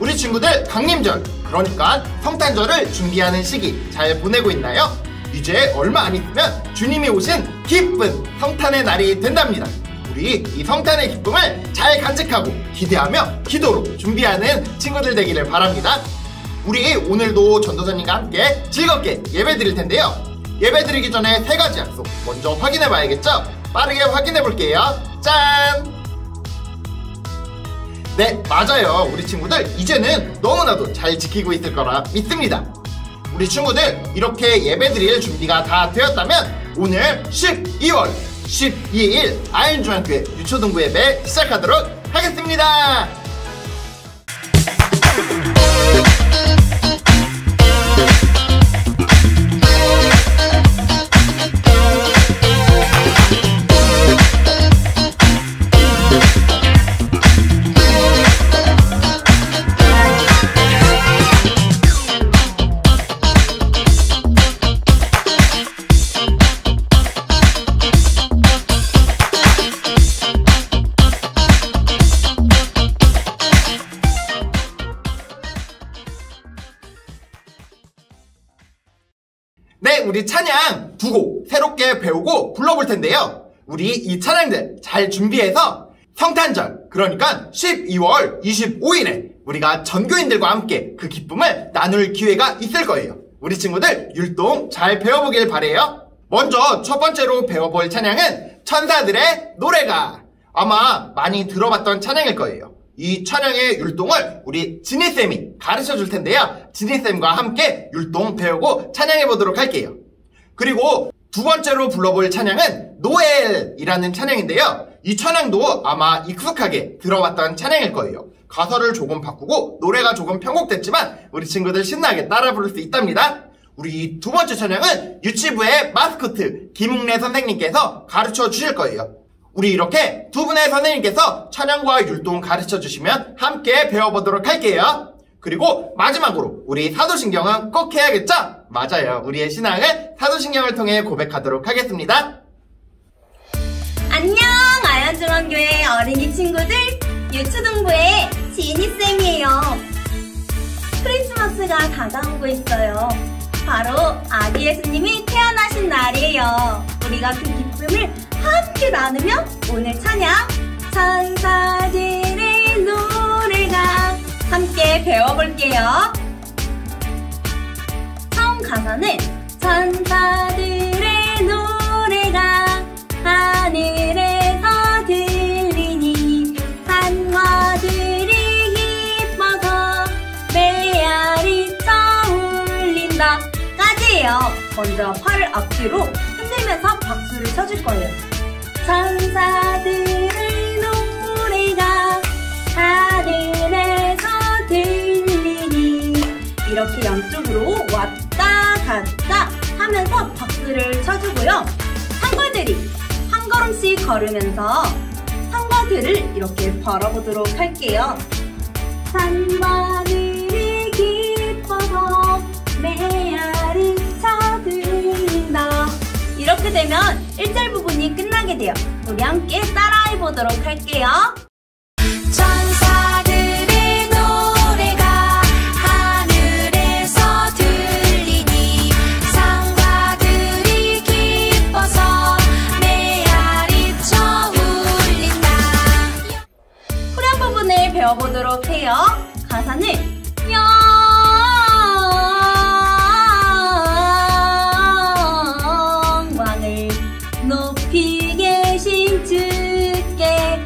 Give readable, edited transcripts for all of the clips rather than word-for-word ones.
우리 친구들 강림절, 그러니까 성탄절을 준비하는 시기 잘 보내고 있나요? 이제 얼마 안 있으면 주님이 오신 기쁜 성탄의 날이 된답니다. 우리 이 성탄의 기쁨을 잘 간직하고 기대하며 기도로 준비하는 친구들 되기를 바랍니다. 우리 오늘도 전도사님과 함께 즐겁게 예배 드릴 텐데요. 예배 드리기 전에 3가지 약속 먼저 확인해 봐야겠죠? 빠르게 확인해 볼게요. 짠! 네, 맞아요. 우리 친구들 이제는 너무나도 잘 지키고 있을 거라 믿습니다. 우리 친구들 이렇게 예배 드릴 준비가 다 되었다면 오늘 12월 12일 아현중학교의 유초등부 예배 시작하도록 하겠습니다. 네, 우리 찬양 2곡 새롭게 배우고 불러볼 텐데요. 우리 이 찬양들 잘 준비해서 성탄절, 그러니까 12월 25일에 우리가 전교인들과 함께 그 기쁨을 나눌 기회가 있을 거예요. 우리 친구들 율동 잘 배워보길 바래요. 먼저 첫 번째로 배워볼 찬양은 천사들의 노래가, 아마 많이 들어봤던 찬양일 거예요. 이 찬양의 율동을 우리 지니쌤이 가르쳐 줄 텐데요. 지니쌤과 함께 율동 배우고 찬양해 보도록 할게요. 그리고 두 번째로 불러볼 찬양은 노엘이라는 찬양인데요. 이 찬양도 아마 익숙하게 들어봤던 찬양일 거예요. 가사를 조금 바꾸고 노래가 조금 편곡됐지만 우리 친구들 신나게 따라 부를 수 있답니다. 우리 두 번째 찬양은 유치부의 마스코트 김웅래 선생님께서 가르쳐 주실 거예요. 우리 이렇게 두 분의 선생님께서 찬양과 율동 가르쳐 주시면 함께 배워보도록 할게요. 그리고 마지막으로 우리 사도신경은 꼭 해야겠죠? 맞아요. 우리의 신앙을 사도신경을 통해 고백하도록 하겠습니다. 안녕, 아현중학교의 어린이 친구들, 유초등부의 지니쌤이에요. 크리스마스가 다가오고 있어요. 바로 아기 예수님이 태어나신 날이에요. 우리가 그 기쁨을 함께 나누며 오늘 찬양 천사들의 노래가 함께 배워볼게요. 처음 가사는 천사들의 노래가 하늘에서 들리니 산화들이 기뻐서 메아리쳐 울린다 까지예요. 먼저 팔을 앞뒤로 흔들면서 박수를 쳐줄 거예요. 천사들의 노래가 하늘에서 들리니 이렇게 양쪽으로 왔다 갔다 하면서 박수를 쳐주고요. 상과들이 한 걸음씩 걸으면서 상과들을 이렇게 벌어보도록 할게요. 산과들이 기뻐서 메아리쳐 들린다. 이렇게 되면 1절 부분이 끝나게 돼요. 우리 함께 따라해보도록 할게요. 천사들의 노래가 하늘에서 들리니 상과들이 기뻐서 메아리쳐 울린다. 후렴 부분을 배워보도록 해요. 가사는 영광을 높이 계신 주께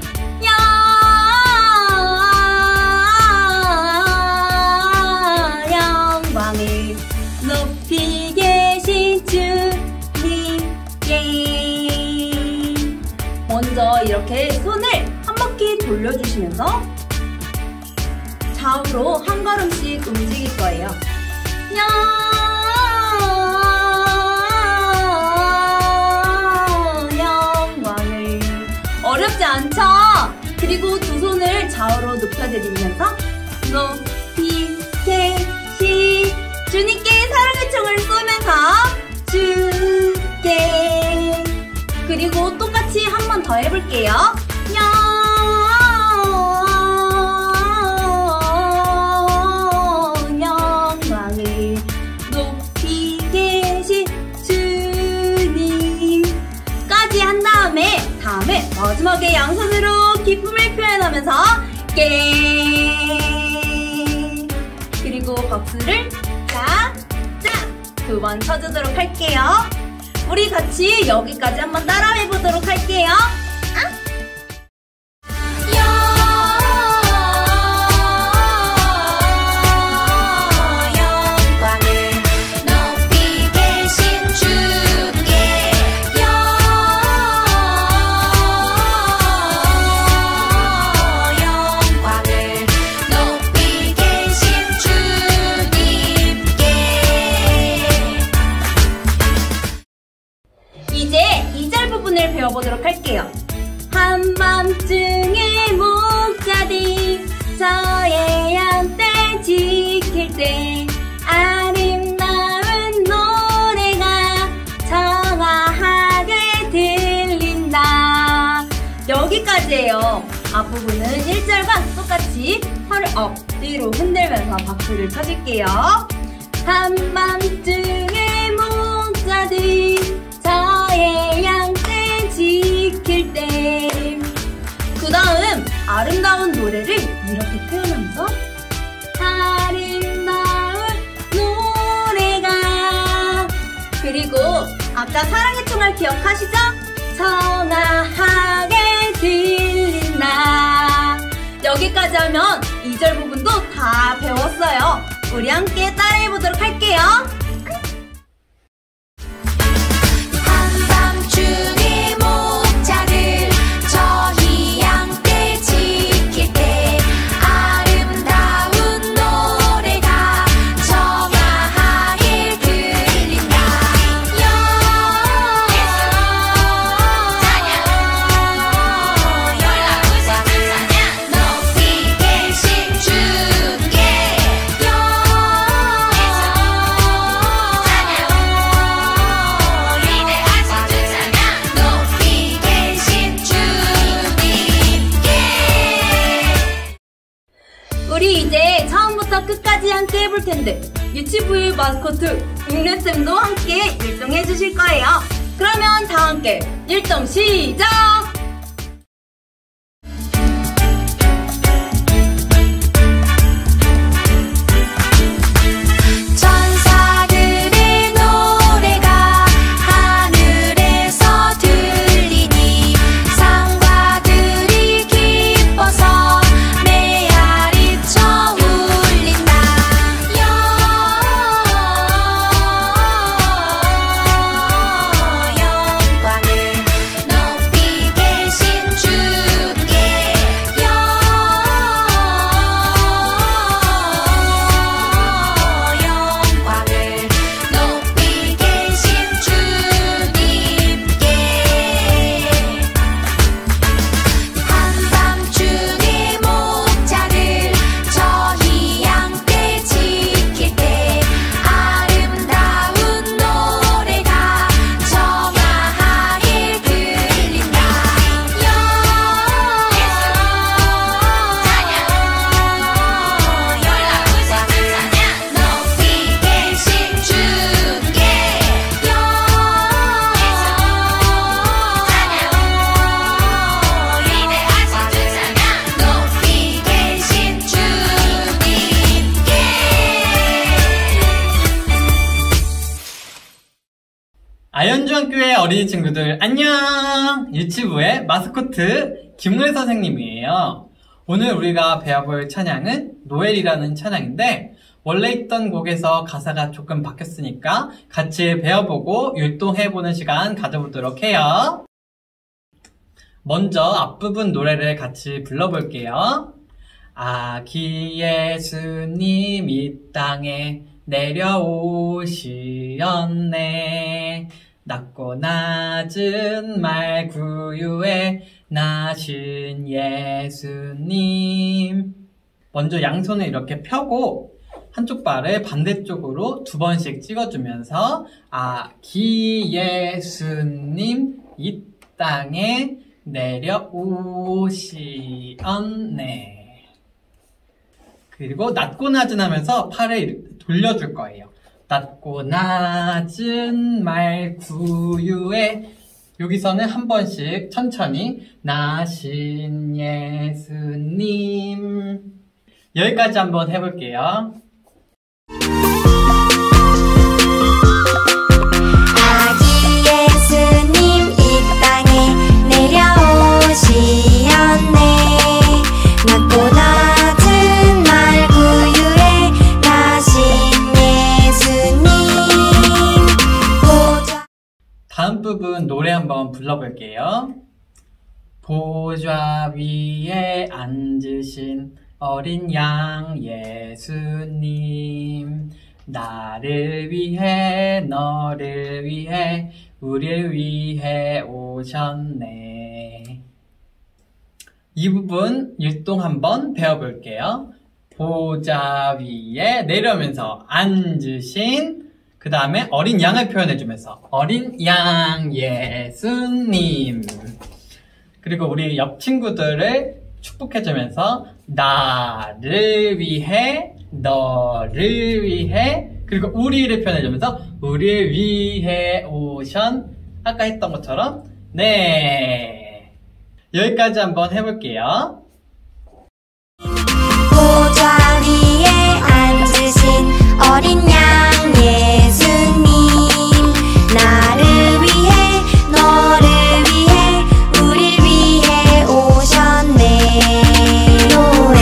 영광을 높이 계신 주님께. 먼저 이렇게 손을 한 바퀴 돌려주시면서 좌우로 한 걸음씩 움직일 거예요. 영광을 어렵지 않죠? 그리고 두 손을 좌우로 높여드리면서 높이 계신 주님께 사랑의 총을 쏘면서 주께. 그리고 똑같이 한 번 더 해볼게요. 양손으로 기쁨을 표현하면서 깽. 그리고 박수를 짝짝 2번 쳐주도록 할게요. 우리 같이 여기까지 한번 따라해보도록 할게요. 영광을 높이 계신 주께 영광을 높이 계신 주님께. 이제 2절 부분을 배워보도록 할게요. 한밤중에 목자들 저의 양떼 지킬 때 아름다운 노래가 청아하게 들린다. 여기까지예요. 앞부분은 1절과 똑같이 팔을 엎드려 흔들면서 박수를 쳐줄게요. 한밤중에 목자들 저의 양떼 지킬 때. 그 다음 아름다운 노래를 이렇게 표현하면서 아름다운 노래가. 그리고 아까 사랑의 총알 기억하시죠? 청아하게 들린다. 여기까지 하면 2절 부분도 다 배웠어요. 우리 함께 따라해보도록 할게요. 한밤중에 목자들 저희 양떼 지킬 때 아름다운 노래가 청아하게 들린다. 높이 계신 주께 높이 계신 주님께. 우리 이제 처음부터 끝까지 함께 해볼 텐데 유치부의 마스코트 웅래쌤도 함께 율동해 주실 거예요. 그러면 다 함께 율동 시작! 천사들의 노래가 하늘에서 들리니 상과들이 기뻐서 메아리쳐 울린다. 영광을 높이 계신 주께 영광을 높이 계신 주님께. 한밤중에 목자들 저희 양떼 지킬 때 아름다운 노래가 청아하게 들린다. 높이 계신 주께 높이 계신 주님께. 아현중학교의 어린이 친구들 안녕! 유치부의 마스코트 김은혜 선생님이에요. 오늘 우리가 배워볼 찬양은 노엘이라는 찬양인데 원래 있던 곡에서 가사가 조금 바뀌었으니까 같이 배워보고 율동해보는 시간 가져보도록 해요. 먼저 앞부분 노래를 같이 불러볼게요. 아기 예수님 이 땅에 내려오시었네. 낮고 낮은 말 구유에 나신 예수님. 먼저 양손을 이렇게 펴고 한쪽 발을 반대쪽으로 2번씩 찍어주면서 아기 예수님 이 땅에 내려오시었네. 그리고 낮고 낮은 하면서 팔을 돌려줄 거예요. 낮고 낮은 말 구유에 여기서는 한 번씩 천천히 나신 예수님 여기까지 한번 해볼게요. 아기 예수님 이 땅에 내려오시었네. 낮고 낮은 날 구유에 나신 예수님 보좌. 다음 부분 노래 한번 불러볼게요. 보좌 위에 앉으신 어린 양 예수님 나를 위해 너를 위해 우리를 위해 오셨네. 이 부분 율동 한번 배워볼게요. 보좌 위에 내려오면서 앉으신 그 다음에 어린 양을 표현해주면서 어린 양 예수님 그리고 우리 옆 친구들을 축복해주면서 나를 위해 너를 위해 그리고 우리를 표현해주면서 우리를 위해 오션 아까 했던 것처럼 네 여기까지 한번 해볼게요. 보좌 위에 앉으신 어린 양 예수님 나를 위해 너를 위해 우릴 위해 오셨네. 노래.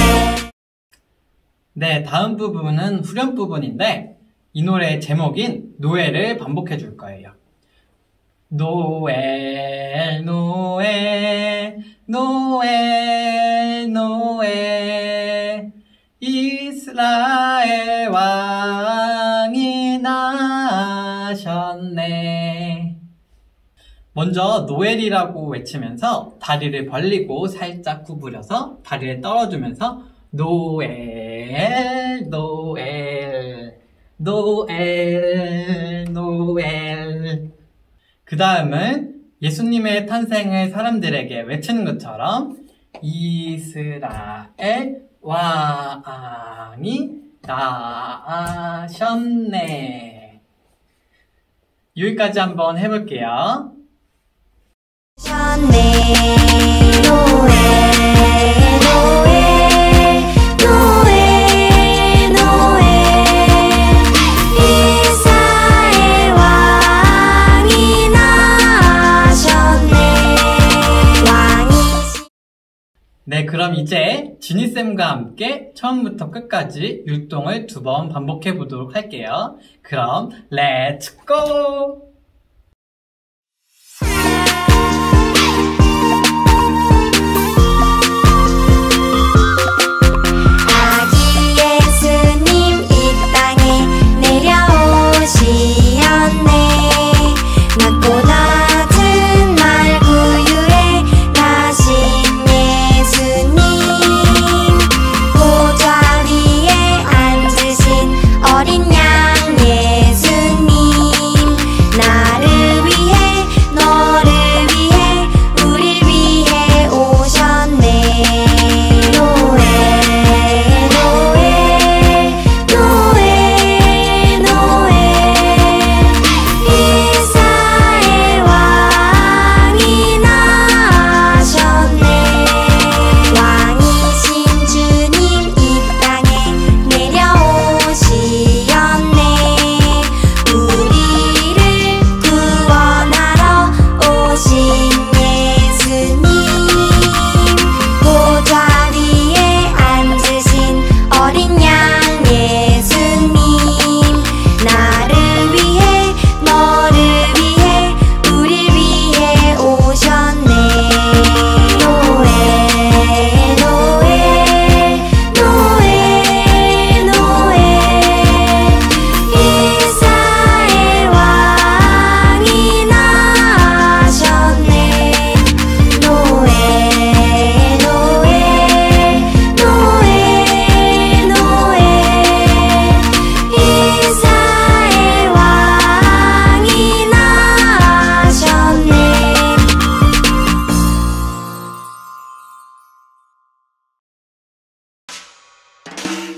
네, 다음 부분은 후렴 부분인데 이 노래의 제목인 노엘을 반복해 줄 거예요. 노엘 노엘 노엘 노엘 이스라엘 왕이 나셨네. 먼저 노엘이라고 외치면서 다리를 벌리고 살짝 구부려서 다리를 떨어주면서 노엘 노엘 노엘 노엘 그 다음은 예수님의 탄생을 사람들에게 외치는 것처럼 이스라엘 왕이 나셨네. 여기까지 한번 해볼게요. 오셨네. 노엘 노엘 노엘 노엘 이스라엘 왕이 나셨네. 왕이시. 네, 그럼 이제 지니쌤과 함께 처음부터 끝까지 율동을 2번 반복해 보도록 할게요. 그럼 렛츠 고! 아기 예수님 이 땅에 내려오시었네. 낮고 낮은 날 구유에 나신 예수님 보좌 위에 앉으신 어린 양 예수님 나를 위해 너를 위해 우릴 위해 오셨네. 노엘 노엘 노엘 노엘 이스라엘 왕이 나셨네. 왕이신 주님 이 땅에 내려오시었네. 우리를 구원하러 오신 예수님 보좌 위에 앉으신 어린 양 예수님 나를 위해 너를 위해 우릴 위해 오셨네. 노엘 노엘 노엘 노엘 이스라엘 왕이 나셨네. 노엘 노엘 노엘 노엘 이스라엘 왕이 나셨네.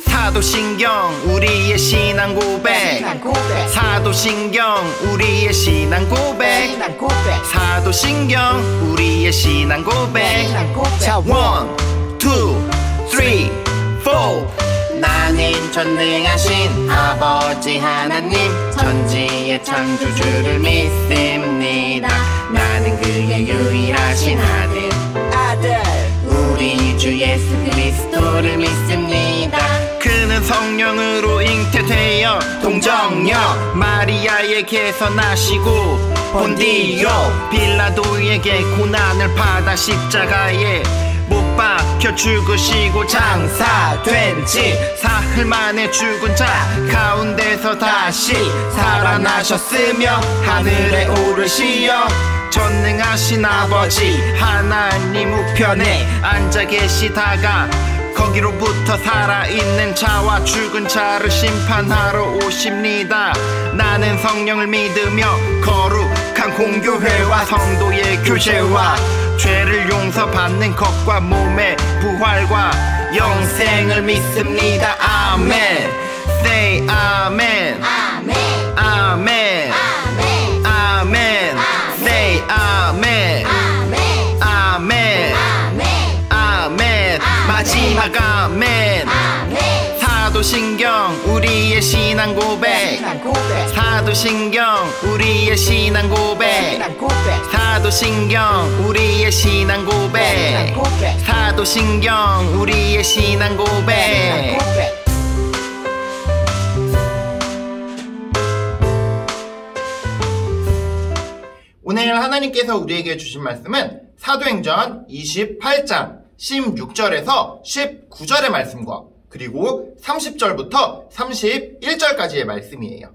사도신경 우리의 신앙 고백 사도신경 우리의 신앙 고백 사도신경 우리의 신앙 고백 자 1, 2, 3, 4 나는 전능하신 아버지 하나님 천지의 창조주를 믿습니다 나는 그의 유일하신 아들 우리 주 예수 그리스도를 믿습니다 그는 성령으로 잉태되어 동정녀 마리아에게서 나시고 본디오 빌라도에게 고난을 받아 십자가에 못 박혀 죽으시고 장사된 지 사흘 만에 죽은 자 가운데서 다시 살아나셨으며 하늘에 오르시어 전능하신 아버지 하나님 우편에 앉아 계시다가 거기로부터 살아있는 자와 죽은 자를 심판하러 오십니다 나는 성령을 믿으며 거룩한 공교회와 성도의 교제와 죄를 용서받는 것과 몸의 부활과 영생을 믿습니다 아멘 Say 아멘 아멘 아멘 아멘 Say 아멘 아멘 아멘 마지막 아멘 사도신경 우리의 신앙 고백 사도신경 우리의 신앙 고백 사도신경 우리의 신앙 고백 사도신경 우리의 신앙 고백 오늘 하나님께서 우리에게 주신 말씀은 사도행전 28장 16절에서 19절의 말씀과 그리고 30절부터 31절까지의 말씀이에요.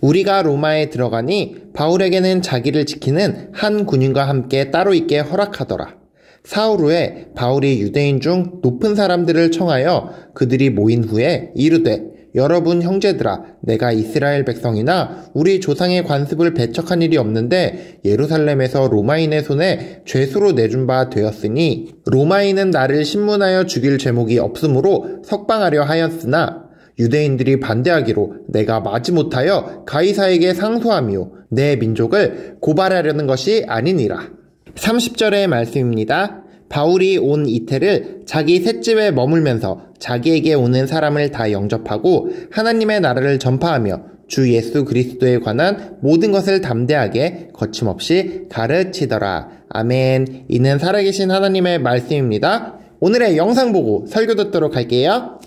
우리가 로마에 들어가니 바울에게는 자기를 지키는 한 군인과 함께 따로 있게 허락하더라. 사흘 후에 바울이 유대인 중 높은 사람들을 청하여 그들이 모인 후에 이르되 여러분 형제들아 내가 이스라엘 백성이나 우리 조상의 관습을 배척한 일이 없는데 예루살렘에서 로마인의 손에 죄수로 내준 바 되었으니 로마인은 나를 신문하여 죽일 죄목이 없으므로 석방하려 하였으나 유대인들이 반대하기로 내가 마지못하여 가이사에게 상소하며 내 민족을 고발하려는 것이 아니니라. 30절의 말씀입니다. 바울이 온 이태를 자기 셋집에 머물면서 자기에게 오는 사람을 다 영접하고 하나님의 나라를 전파하며 주 예수 그리스도에 관한 모든 것을 담대하게 거침없이 가르치더라. 아멘. 이는 살아계신 하나님의 말씀입니다. 오늘의 영상 보고 설교 듣도록 할게요.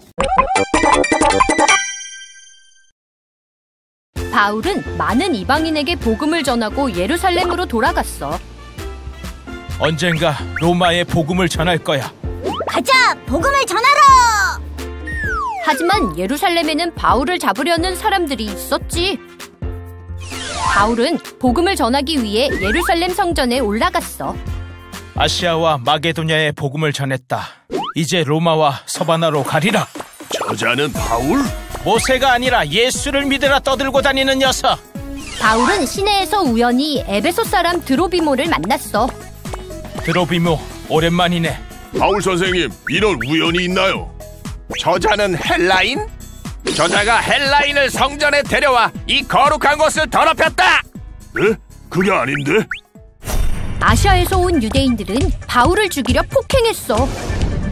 바울은 많은 이방인에게 복음을 전하고 예루살렘으로 돌아갔어. 언젠가 로마에 복음을 전할 거야. 가자! 복음을 전하러! 하지만 예루살렘에는 바울을 잡으려는 사람들이 있었지. 바울은 복음을 전하기 위해 예루살렘 성전에 올라갔어. 아시아와 마게도냐에 복음을 전했다. 이제 로마와 서바나로 가리라. 저자는 바울? 모세가 아니라 예수를 믿으라 떠들고 다니는 녀석. 바울은 시내에서 우연히 에베소 사람 드로비모를 만났어. 드로비모, 오랜만이네. 바울 선생님, 이런 우연이 있나요? 저자는 헬라인? 저자가 헬라인을 성전에 데려와 이 거룩한 곳을 더럽혔다! 네? 그게 아닌데? 아시아에서 온 유대인들은 바울을 죽이려 폭행했어.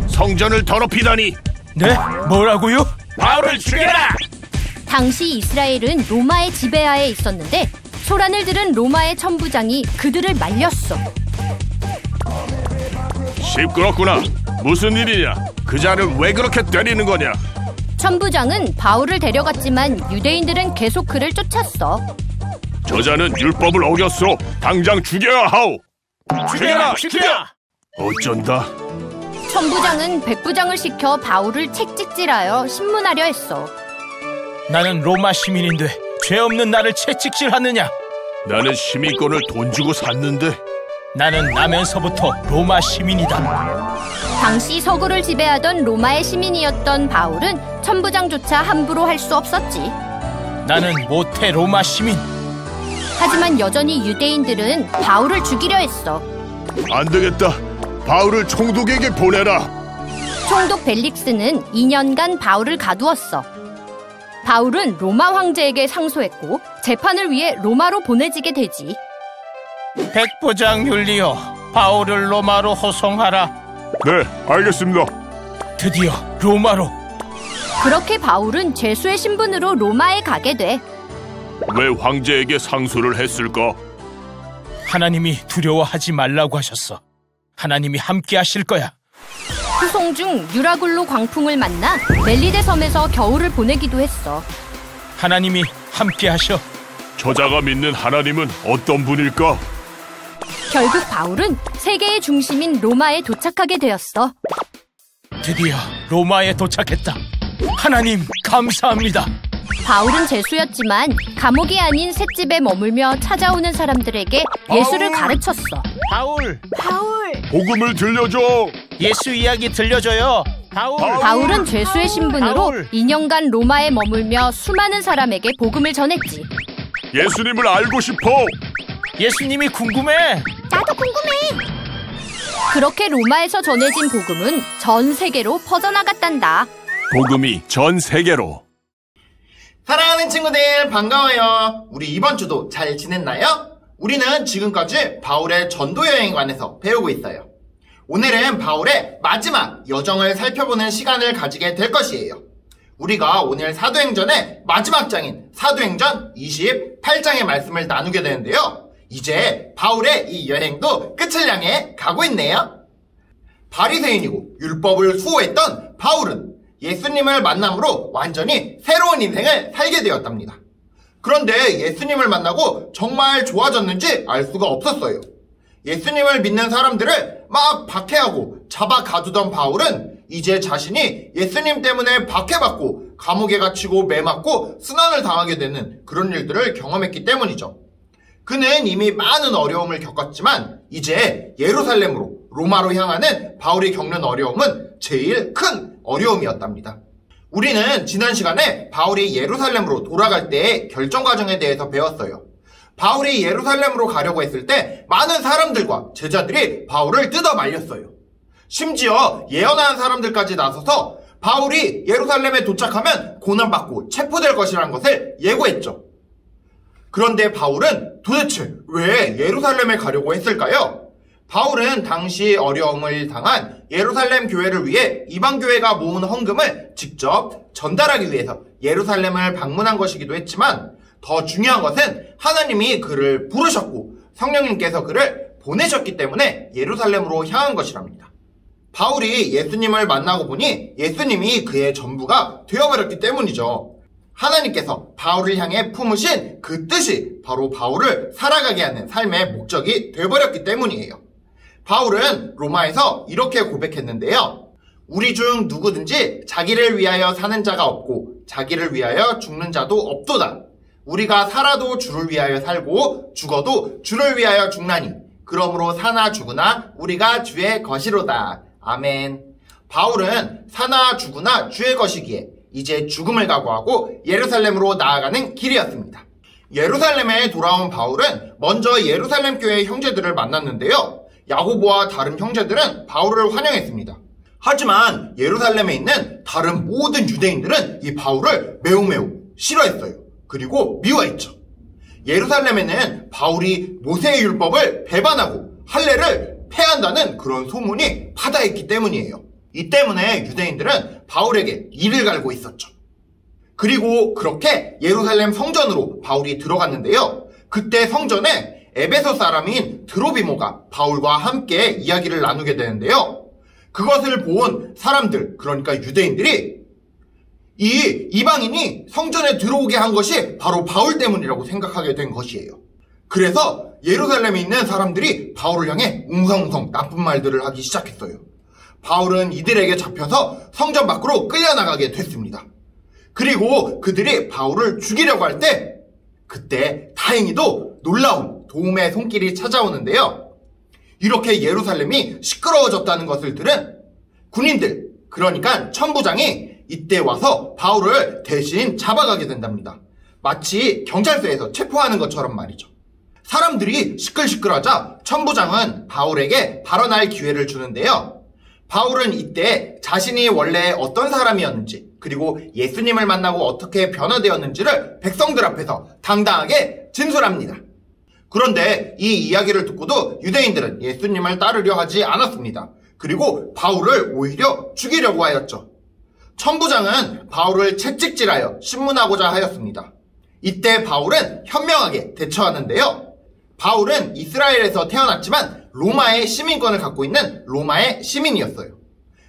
성전을 더럽히다니! 네? 뭐라고요? 바울을 죽여라! 당시 이스라엘은 로마의 지배하에 있었는데 소란을 들은 로마의 천부장이 그들을 말렸어. 시끄럽구나. 무슨 일이냐? 그 자를 왜 그렇게 때리는 거냐? 천부장은 바울을 데려갔지만 유대인들은 계속 그를 쫓았어. 저자는 율법을 어겼소. 당장 죽여야 하오. 죽여라! 죽여! 어쩐다? 천부장은 백부장을 시켜 바울을 채찍질하여 신문하려 했어. 나는 로마 시민인데 죄 없는 나를 채찍질하느냐? 나는 시민권을 돈 주고 샀는데. 나는 나면서부터 로마 시민이다. 당시 서구를 지배하던 로마의 시민이었던 바울은 천부장조차 함부로 할 수 없었지. 나는 모태 로마 시민. 하지만 여전히 유대인들은 바울을 죽이려 했어. 안 되겠다. 바울을 총독에게 보내라. 총독 벨릭스는 2년간 바울을 가두었어. 바울은 로마 황제에게 상소했고 재판을 위해 로마로 보내지게 되지. 백부장 율리오, 바울을 로마로 호송하라. 네, 알겠습니다. 드디어 로마로. 그렇게 바울은 죄수의 신분으로 로마에 가게 돼. 왜 황제에게 상소를 했을까? 하나님이 두려워하지 말라고 하셨어. 하나님이 함께 하실 거야. 후송 중 유라굴로 광풍을 만나 멜리데 섬에서 겨울을 보내기도 했어. 하나님이 함께 하셔. 저자가 믿는 하나님은 어떤 분일까? 결국 바울은 세계의 중심인 로마에 도착하게 되었어. 드디어 로마에 도착했다. 하나님 감사합니다. 바울은 죄수였지만 감옥이 아닌 셋집에 머물며 찾아오는 사람들에게 예수를 가르쳤어. 바울, 복음을 들려줘. 예수 이야기 들려줘요. 바울은 죄수의 신분으로 바울. 2년간 로마에 머물며 수많은 사람에게 복음을 전했지. 예수님을 알고 싶어. 예수님이 궁금해. 나도 궁금해. 그렇게 로마에서 전해진 복음은 전 세계로 퍼져나갔단다. 복음이 전 세계로. 사랑하는 친구들 반가워요. 우리 이번 주도 잘 지냈나요? 우리는 지금까지 바울의 전도 여행에 관해서 배우고 있어요. 오늘은 바울의 마지막 여정을 살펴보는 시간을 가지게 될 것이에요. 우리가 오늘 사도행전의 마지막 장인 사도행전 28장의 말씀을 나누게 되는데요. 이제 바울의 이 여행도 끝을 향해 가고 있네요. 바리새인이고 율법을 수호했던 바울은 예수님을 만남으로 완전히 새로운 인생을 살게 되었답니다. 그런데 예수님을 만나고 정말 좋아졌는지 알 수가 없었어요. 예수님을 믿는 사람들을 막 박해하고 잡아 가두던 바울은 이제 자신이 예수님 때문에 박해받고 감옥에 갇히고 매맞고 순환을 당하게 되는 그런 일들을 경험했기 때문이죠. 그는 이미 많은 어려움을 겪었지만 이제 예루살렘으로 로마로 향하는 바울이 겪는 어려움은 제일 큰 어려움이었답니다. 우리는 지난 시간에 바울이 예루살렘으로 돌아갈 때의 결정 과정에 대해서 배웠어요. 바울이 예루살렘으로 가려고 했을 때 많은 사람들과 제자들이 바울을 뜯어 말렸어요. 심지어 예언하는 사람들까지 나서서 바울이 예루살렘에 도착하면 고난받고 체포될 것이라는 것을 예고했죠. 그런데 바울은 도대체 왜 예루살렘에 가려고 했을까요? 바울은 당시 어려움을 당한 예루살렘 교회를 위해 이방교회가 모은 헌금을 직접 전달하기 위해서 예루살렘을 방문한 것이기도 했지만 더 중요한 것은 하나님이 그를 부르셨고 성령님께서 그를 보내셨기 때문에 예루살렘으로 향한 것이랍니다. 바울이 예수님을 만나고 보니 예수님이 그의 전부가 되어버렸기 때문이죠. 하나님께서 바울을 향해 품으신 그 뜻이 바로 바울을 살아가게 하는 삶의 목적이 되어버렸기 때문이에요. 바울은 로마에서 이렇게 고백했는데요. 우리 중 누구든지 자기를 위하여 사는 자가 없고 자기를 위하여 죽는 자도 없도다. 우리가 살아도 주를 위하여 살고 죽어도 주를 위하여 죽나니 그러므로 사나 죽으나 우리가 주의 것이로다. 아멘. 바울은 사나 죽으나 주의 것이기에 이제 죽음을 각오하고 예루살렘으로 나아가는 길이었습니다. 예루살렘에 돌아온 바울은 먼저 예루살렘 교회 형제들을 만났는데요. 야고보와 다른 형제들은 바울을 환영했습니다. 하지만 예루살렘에 있는 다른 모든 유대인들은 이 바울을 매우 싫어했어요. 그리고 미워했죠. 예루살렘에는 바울이 모세의 율법을 배반하고 할례를 폐한다는 그런 소문이 파다했기 때문이에요. 이 때문에 유대인들은 바울에게 이를 갈고 있었죠. 그리고 그렇게 예루살렘 성전으로 바울이 들어갔는데요. 그때 성전에 에베소 사람인 드로비모가 바울과 함께 이야기를 나누게 되는데요. 그것을 본 사람들, 그러니까 유대인들이 이 이방인이 성전에 들어오게 한 것이 바로 바울 때문이라고 생각하게 된 것이에요. 그래서 예루살렘에 있는 사람들이 바울을 향해 웅성웅성 나쁜 말들을 하기 시작했어요. 바울은 이들에게 잡혀서 성전 밖으로 끌려나가게 됐습니다. 그리고 그들이 바울을 죽이려고 할 때 그때 다행히도 놀라운 도움의 손길이 찾아오는데요. 이렇게 예루살렘이 시끄러워졌다는 것을 들은 군인들, 그러니까 천부장이 이때 와서 바울을 대신 잡아가게 된답니다. 마치 경찰서에서 체포하는 것처럼 말이죠. 사람들이 시끌시끌하자 천부장은 바울에게 발언할 기회를 주는데요. 바울은 이때 자신이 원래 어떤 사람이었는지, 그리고 예수님을 만나고 어떻게 변화되었는지를 백성들 앞에서 당당하게 진술합니다. 그런데 이 이야기를 듣고도 유대인들은 예수님을 따르려 하지 않았습니다. 그리고 바울을 오히려 죽이려고 하였죠. 천부장은 바울을 채찍질하여 신문하고자 하였습니다. 이때 바울은 현명하게 대처하는데요. 바울은 이스라엘에서 태어났지만 로마의 시민권을 갖고 있는 로마의 시민이었어요.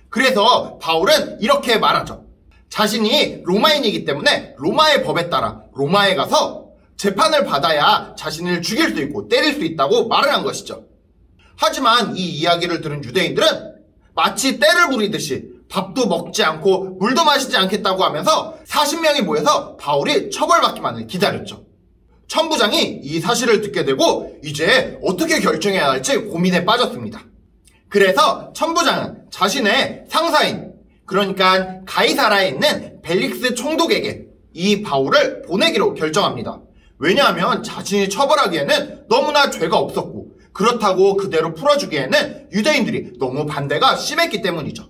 그래서 바울은 이렇게 말하죠. 자신이 로마인이기 때문에 로마의 법에 따라 로마에 가서 재판을 받아야 자신을 죽일 수 있고 때릴 수 있다고 말을 한 것이죠. 하지만 이 이야기를 들은 유대인들은 마치 때를 부리듯이 밥도 먹지 않고 물도 마시지 않겠다고 하면서 40명이 모여서 바울이 처벌받기만을 기다렸죠. 천부장이 이 사실을 듣게 되고 이제 어떻게 결정해야 할지 고민에 빠졌습니다. 그래서 천부장은 자신의 상사인, 그러니까 가이사라에 있는 벨릭스 총독에게 이 바울을 보내기로 결정합니다. 왜냐하면 자신이 처벌하기에는 너무나 죄가 없었고 그렇다고 그대로 풀어주기에는 유대인들이 너무 반대가 심했기 때문이죠.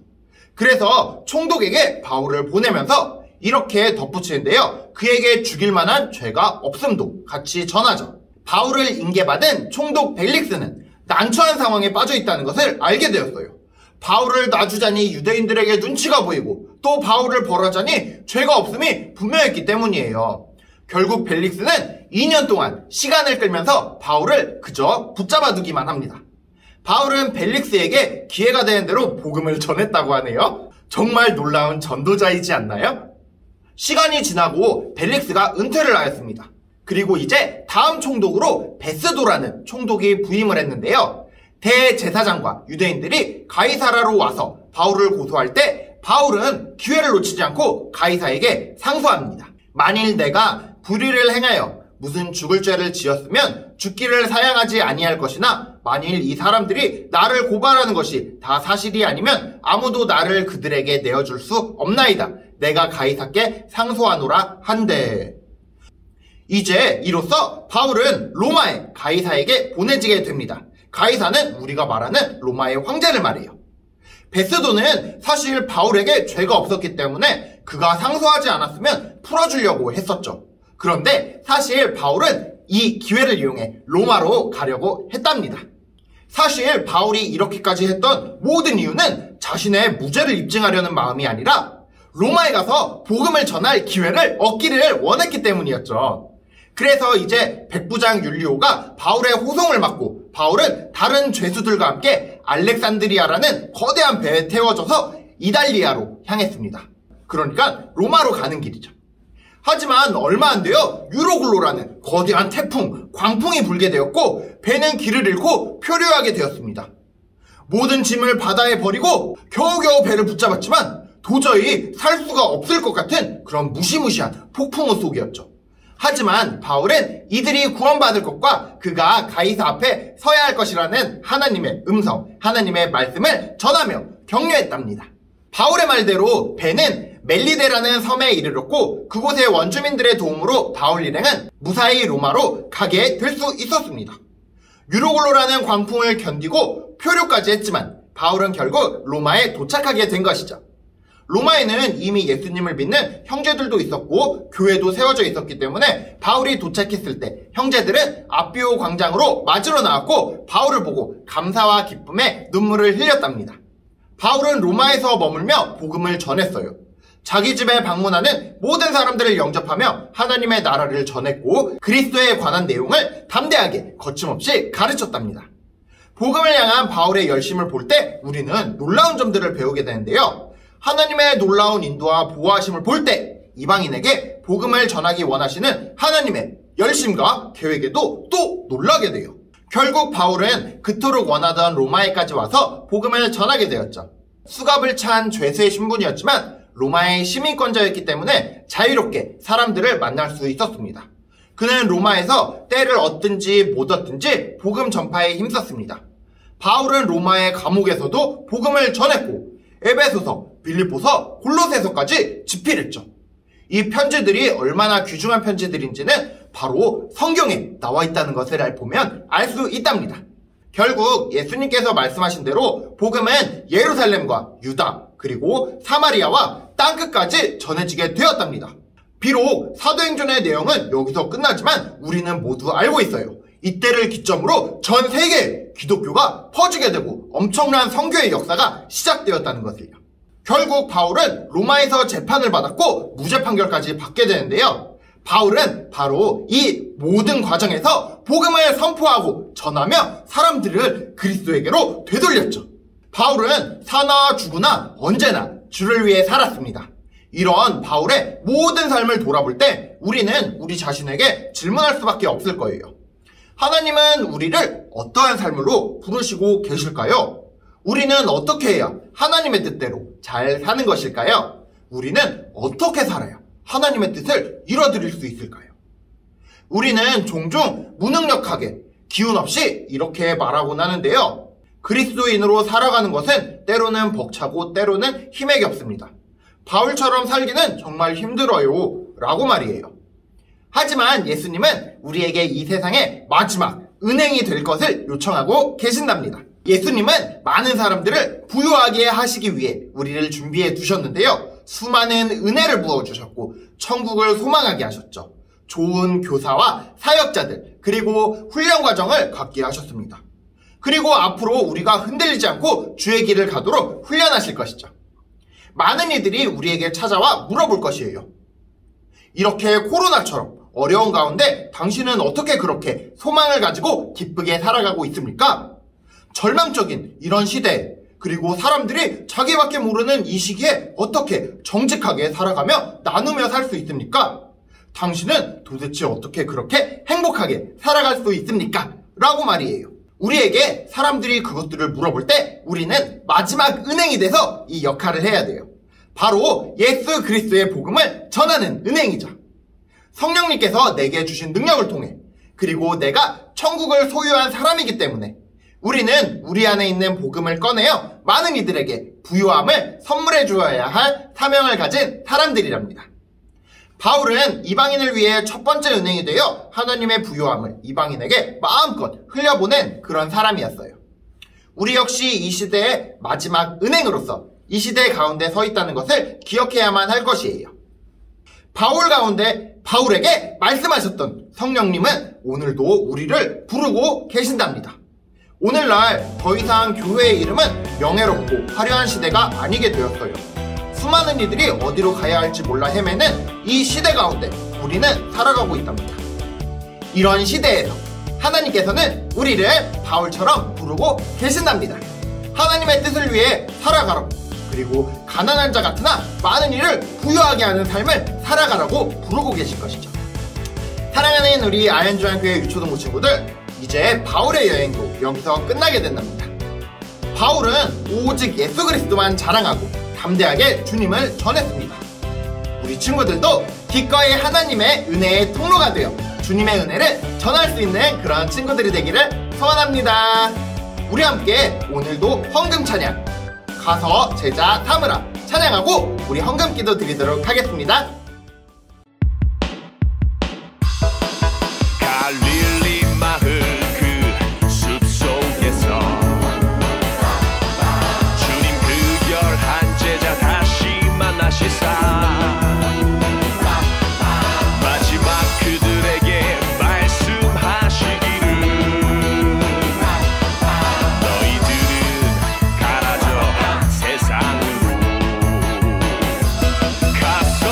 그래서 총독에게 바울을 보내면서 이렇게 덧붙이는데요. 그에게 죽일 만한 죄가 없음도 같이 전하죠. 바울을 인계받은 총독 벨릭스는 난처한 상황에 빠져 있다는 것을 알게 되었어요. 바울을 놔주자니 유대인들에게 눈치가 보이고 또 바울을 벌하자니 죄가 없음이 분명했기 때문이에요. 결국 벨릭스는 2년 동안 시간을 끌면서 바울을 그저 붙잡아 두기만 합니다. 바울은 벨릭스에게 기회가 되는 대로 복음을 전했다고 하네요. 정말 놀라운 전도자이지 않나요? 시간이 지나고 벨릭스가 은퇴를 하였습니다. 그리고 이제 다음 총독으로 베스도라는 총독이 부임을 했는데요. 대제사장과 유대인들이 가이사라로 와서 바울을 고소할 때 바울은 기회를 놓치지 않고 가이사에게 상소합니다. 만일 내가 불의를 행하여 무슨 죽을 죄를 지었으면 죽기를 사양하지 아니할 것이나 만일 이 사람들이 나를 고발하는 것이 다 사실이 아니면 아무도 나를 그들에게 내어줄 수 없나이다. 내가 가이사께 상소하노라 한대. 이제 이로써 바울은 로마의 가이사에게 보내지게 됩니다. 가이사는 우리가 말하는 로마의 황제를 말해요. 베스도는 사실 바울에게 죄가 없었기 때문에 그가 상소하지 않았으면 풀어주려고 했었죠. 그런데 사실 바울은 이 기회를 이용해 로마로 가려고 했답니다. 사실 바울이 이렇게까지 했던 모든 이유는 자신의 무죄를 입증하려는 마음이 아니라 로마에 가서 복음을 전할 기회를 얻기를 원했기 때문이었죠. 그래서 이제 백부장 율리오가 바울의 호송을 막고 바울은 다른 죄수들과 함께 알렉산드리아라는 거대한 배에 태워져서 이달리아로 향했습니다. 그러니까 로마로 가는 길이죠. 하지만 얼마 안 돼요. 유로글로라는 거대한 태풍, 광풍이 불게 되었고 배는 길을 잃고 표류하게 되었습니다. 모든 짐을 바다에 버리고 겨우겨우 배를 붙잡았지만 도저히 살 수가 없을 것 같은 그런 무시무시한 폭풍우 속이었죠. 하지만 바울은 이들이 구원받을 것과 그가 가이사 앞에 서야 할 것이라는 하나님의 음성, 하나님의 말씀을 전하며 격려했답니다. 바울의 말대로 배는 멜리데라는 섬에 이르렀고 그곳의 원주민들의 도움으로 바울 일행은 무사히 로마로 가게 될 수 있었습니다. 유로글로라는 광풍을 견디고 표류까지 했지만 바울은 결국 로마에 도착하게 된 것이죠. 로마에는 이미 예수님을 믿는 형제들도 있었고 교회도 세워져 있었기 때문에 바울이 도착했을 때 형제들은 아비오 광장으로 맞으러 나왔고 바울을 보고 감사와 기쁨에 눈물을 흘렸답니다. 바울은 로마에서 머물며 복음을 전했어요. 자기 집에 방문하는 모든 사람들을 영접하며 하나님의 나라를 전했고 그리스도에 관한 내용을 담대하게 거침없이 가르쳤답니다. 복음을 향한 바울의 열심을 볼 때 우리는 놀라운 점들을 배우게 되는데요. 하나님의 놀라운 인도와 보호하심을 볼 때 이방인에게 복음을 전하기 원하시는 하나님의 열심과 계획에도 또 놀라게 돼요. 결국 바울은 그토록 원하던 로마에까지 와서 복음을 전하게 되었죠. 수갑을 찬 죄수의 신분이었지만 로마의 시민권자였기 때문에 자유롭게 사람들을 만날 수 있었습니다. 그는 로마에서 때를 얻든지 못 얻든지 복음 전파에 힘썼습니다. 바울은 로마의 감옥에서도 복음을 전했고 에베소서, 빌립보서, 골로새서까지 집필했죠. 이 편지들이 얼마나 귀중한 편지들인지는 바로 성경에 나와 있다는 것을 보면 알 수 있답니다. 결국 예수님께서 말씀하신 대로 복음은 예루살렘과 유다 그리고 사마리아와 땅끝까지 전해지게 되었답니다. 비록 사도행전의 내용은 여기서 끝나지만 우리는 모두 알고 있어요. 이때를 기점으로 전 세계에 기독교가 퍼지게 되고 엄청난 선교의 역사가 시작되었다는 것을요. 결국 바울은 로마에서 재판을 받았고 무죄 판결까지 받게 되는데요. 바울은 바로 이 모든 과정에서 복음을 선포하고 전하며 사람들을 그리스도에게로 되돌렸죠. 바울은 사나 죽으나 언제나 주를 위해 살았습니다. 이런 바울의 모든 삶을 돌아볼 때 우리는 우리 자신에게 질문할 수밖에 없을 거예요. 하나님은 우리를 어떠한 삶으로 부르시고 계실까요? 우리는 어떻게 해야 하나님의 뜻대로 잘 사는 것일까요? 우리는 어떻게 살아야 하나님의 뜻을 이뤄드릴 수 있을까요? 우리는 종종 무능력하게 기운 없이 이렇게 말하곤 하는데요. 그리스도인으로 살아가는 것은 때로는 벅차고 때로는 힘에게 없습니다. 바울처럼 살기는 정말 힘들어요 라고 말이에요. 하지만 예수님은 우리에게 이 세상의 마지막 은행이 될 것을 요청하고 계신답니다. 예수님은 많은 사람들을 부유하게 하시기 위해 우리를 준비해 두셨는데요. 수많은 은혜를 부어주셨고 천국을 소망하게 하셨죠. 좋은 교사와 사역자들 그리고 훈련 과정을 갖게 하셨습니다. 그리고 앞으로 우리가 흔들리지 않고 주의 길을 가도록 훈련하실 것이죠. 많은 이들이 우리에게 찾아와 물어볼 것이에요. 이렇게 코로나처럼 어려운 가운데 당신은 어떻게 그렇게 소망을 가지고 기쁘게 살아가고 있습니까? 절망적인 이런 시대에 그리고 사람들이 자기밖에 모르는 이 시기에 어떻게 정직하게 살아가며 나누며 살 수 있습니까? 당신은 도대체 어떻게 그렇게 행복하게 살아갈 수 있습니까? 라고 말이에요. 우리에게 사람들이 그것들을 물어볼 때 우리는 마지막 은행이 돼서 이 역할을 해야 돼요. 바로 예수 그리스도의 복음을 전하는 은행이죠. 성령님께서 내게 주신 능력을 통해 그리고 내가 천국을 소유한 사람이기 때문에 우리는 우리 안에 있는 복음을 꺼내어 많은 이들에게 부유함을 선물해 주어야 할 사명을 가진 사람들이랍니다. 바울은 이방인을 위해 첫 번째 은행이 되어 하나님의 부유함을 이방인에게 마음껏 흘려보낸 그런 사람이었어요. 우리 역시 이 시대의 마지막 은행으로서 이 시대 가운데 서 있다는 것을 기억해야만 할 것이에요. 바울 가운데 바울에게 말씀하셨던 성령님은 오늘도 우리를 부르고 계신답니다. 오늘날 더 이상 교회의 이름은 명예롭고 화려한 시대가 아니게 되었어요. 수많은 이들이 어디로 가야 할지 몰라 헤매는 이 시대 가운데 우리는 살아가고 있답니다. 이런 시대에서 하나님께서는 우리를 바울처럼 부르고 계신답니다. 하나님의 뜻을 위해 살아가라고 그리고 가난한 자 같으나 많은 이를 부유하게 하는 삶을 살아가라고 부르고 계실 것이죠. 사랑하는 우리 아현주한교회 유초등부 친구들, 이제 바울의 여행도 여기서 끝나게 된답니다. 바울은 오직 예수 그리스도만 자랑하고 담대하게 주님을 전했습니다. 우리 친구들도 기꺼이 하나님의 은혜의 통로가 되어 주님의 은혜를 전할 수 있는 그런 친구들이 되기를 소원합니다. 우리 함께 오늘도 헌금 찬양 가서 제자 삼으라 찬양하고 우리 헌금 기도 드리도록 하겠습니다. 갈릴리 마을 그 숲속에서 주님 그 11제자 다시 만나시사 마지막 그들에게 말씀하시기를 너희들은 가라져 세상으로 가서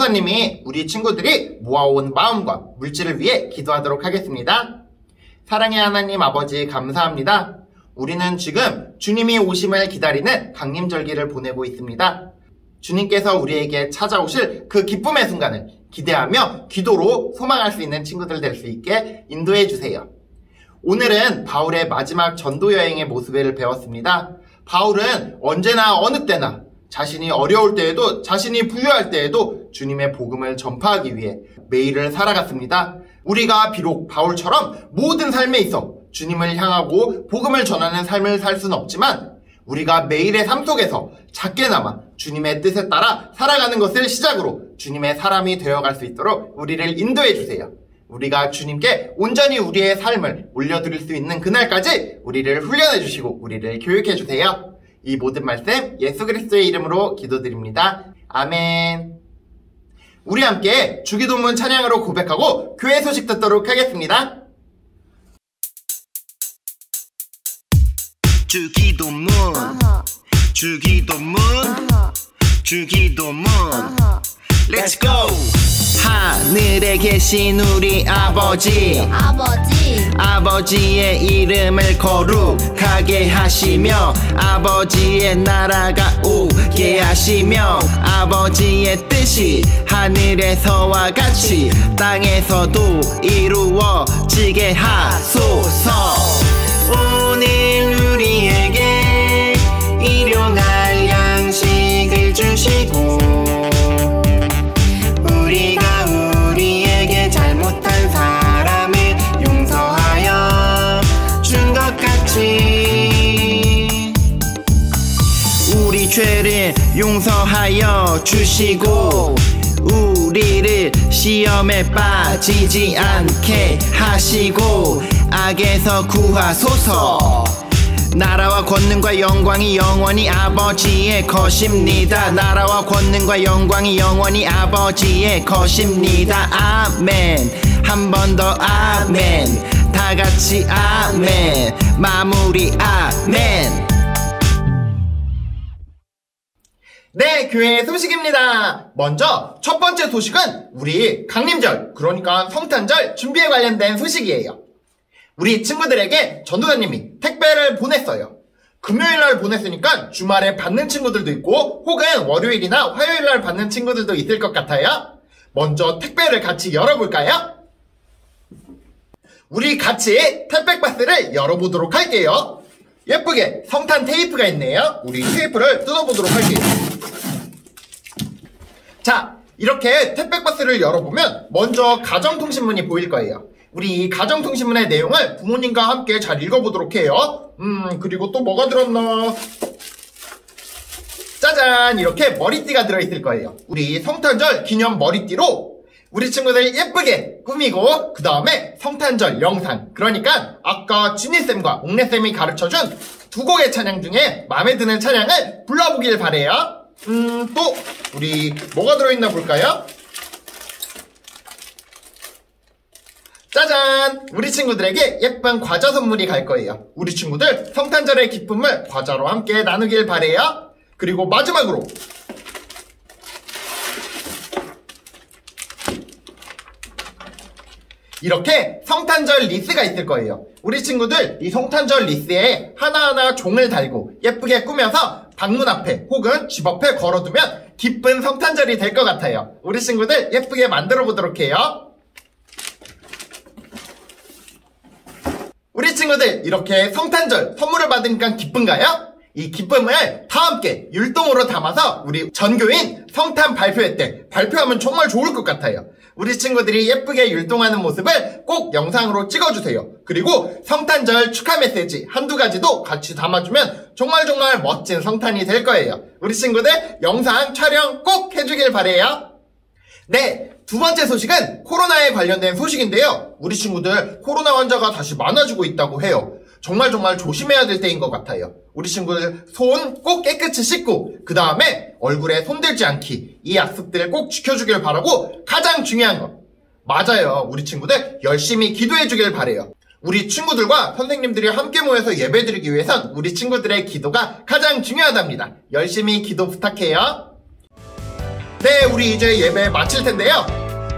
전도사님이 우리 친구들이 모아온 마음과 물질을 위해 기도하도록 하겠습니다. 사랑의 하나님 아버지 감사합니다. 우리는 지금 주님이 오심을 기다리는 강림절기를 보내고 있습니다. 주님께서 우리에게 찾아오실 그 기쁨의 순간을 기대하며 기도로 소망할 수 있는 친구들 될 수 있게 인도해 주세요. 오늘은 바울의 마지막 전도 여행의 모습을 배웠습니다. 바울은 언제나 어느 때나 자신이 어려울 때에도 자신이 부유할 때에도 주님의 복음을 전파하기 위해 매일을 살아갔습니다. 우리가 비록 바울처럼 모든 삶에 있어 주님을 향하고 복음을 전하는 삶을 살 수는 없지만 우리가 매일의 삶 속에서 작게나마 주님의 뜻에 따라 살아가는 것을 시작으로 주님의 사람이 되어갈 수 있도록 우리를 인도해 주세요. 우리가 주님께 온전히 우리의 삶을 올려드릴 수 있는 그날까지 우리를 훈련해 주시고 우리를 교육해 주세요. 이 모든 말씀 예수 그리스도의 이름으로 기도드립니다. 아멘. 우리 함께 주기도문 찬양으로 고백하고 교회 소식 듣도록 하겠습니다. 주기도문 주기도문 주기도문 Let's go! 하늘에 계신 우리 아버지의 이름을 거룩하게 하시며 아버지의 나라가 오게 하시며 아버지의 뜻이 하늘에서와 같이 땅에서도 이루어지게 하소서. 오늘 우리에게 일용할 양식을 주시고 우리가 우리에게 잘못한 사람을 용서하여 준 것 같이 우리 죄를 용서하여 주시고 우리를 시험에 빠지지 않게 하시고 악에서 구하소서. 나라와 권능과 영광이 영원히 아버지의 것입니다. 나라와 권능과 영광이 영원히 아버지의 것입니다. 아멘. 한 번 더 아멘. 다 같이 아멘. 마무리 아멘. 네, 교회 소식입니다. 먼저 첫 번째 소식은 우리 강림절, 그러니까 성탄절 준비에 관련된 소식이에요. 우리 친구들에게 전도사님이 택배를 보냈어요. 금요일날 보냈으니까 주말에 받는 친구들도 있고 혹은 월요일이나 화요일날 받는 친구들도 있을 것 같아요. 먼저 택배를 같이 열어볼까요? 우리 같이 택배 박스를 열어보도록 할게요. 예쁘게 성탄 테이프가 있네요. 우리 테이프를 뜯어보도록 할게요. 자, 이렇게 택배 박스를 열어보면 먼저 가정통신문이 보일 거예요. 우리 가정통신문의 내용을 부모님과 함께 잘 읽어보도록 해요. 그리고 또 뭐가 들었나? 짜잔! 이렇게 머리띠가 들어있을 거예요. 우리 성탄절 기념 머리띠로 우리 친구들 예쁘게 꾸미고 그 다음에 성탄절 영상, 그러니까 아까 준이쌤과 옥래쌤이 가르쳐준 두 곡의 찬양 중에 마음에 드는 찬양을 불러보길 바래요. 또 우리 뭐가 들어있나 볼까요? 짜잔! 우리 친구들에게 예쁜 과자 선물이 갈 거예요. 우리 친구들 성탄절의 기쁨을 과자로 함께 나누길 바래요. 그리고 마지막으로 이렇게 성탄절 리스가 있을 거예요. 우리 친구들 이 성탄절 리스에 하나하나 종을 달고 예쁘게 꾸며서 방문 앞에 혹은 집 앞에 걸어두면 기쁜 성탄절이 될 것 같아요. 우리 친구들 예쁘게 만들어 보도록 해요. 우리 친구들 이렇게 성탄절 선물을 받으니까 기쁜가요? 이 기쁨을 다 함께 율동으로 담아서 우리 전교인 성탄 발표회 때 발표하면 정말 좋을 것 같아요. 우리 친구들이 예쁘게 율동하는 모습을 꼭 영상으로 찍어주세요. 그리고 성탄절 축하 메시지 한두 가지도 같이 담아주면 정말 멋진 성탄이 될 거예요. 우리 친구들 영상 촬영 꼭 해주길 바래요. 네, 두 번째 소식은 코로나에 관련된 소식인데요. 우리 친구들 코로나 환자가 다시 많아지고 있다고 해요. 정말 조심해야 될 때인 것 같아요. 우리 친구들 손 꼭 깨끗이 씻고 그 다음에 얼굴에 손대지 않기, 이 약속들을 꼭 지켜주길 바라고 가장 중요한 거 맞아요. 우리 친구들 열심히 기도해 주길 바래요. 우리 친구들과 선생님들이 함께 모여서 예배드리기 위해선 우리 친구들의 기도가 가장 중요하답니다. 열심히 기도 부탁해요. 네, 우리 이제 예배 마칠 텐데요.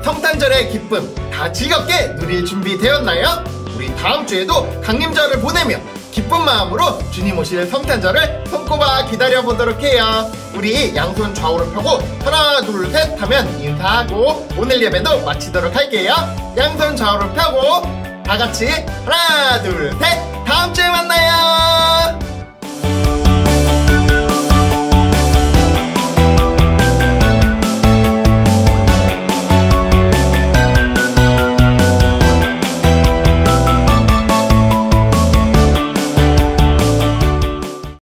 성탄절의 기쁨 다 즐겁게 누릴 준비 되었나요? 우리 다음 주에도 강림절을 보내며 기쁜 마음으로 주님 오실 성탄절을 손꼽아 기다려보도록 해요. 우리 양손 좌우로 펴고 하나 둘 셋 하면 인사하고 오늘 예배도 마치도록 할게요. 양손 좌우로 펴고 다같이 하나 둘 셋 다음 주에 만나요.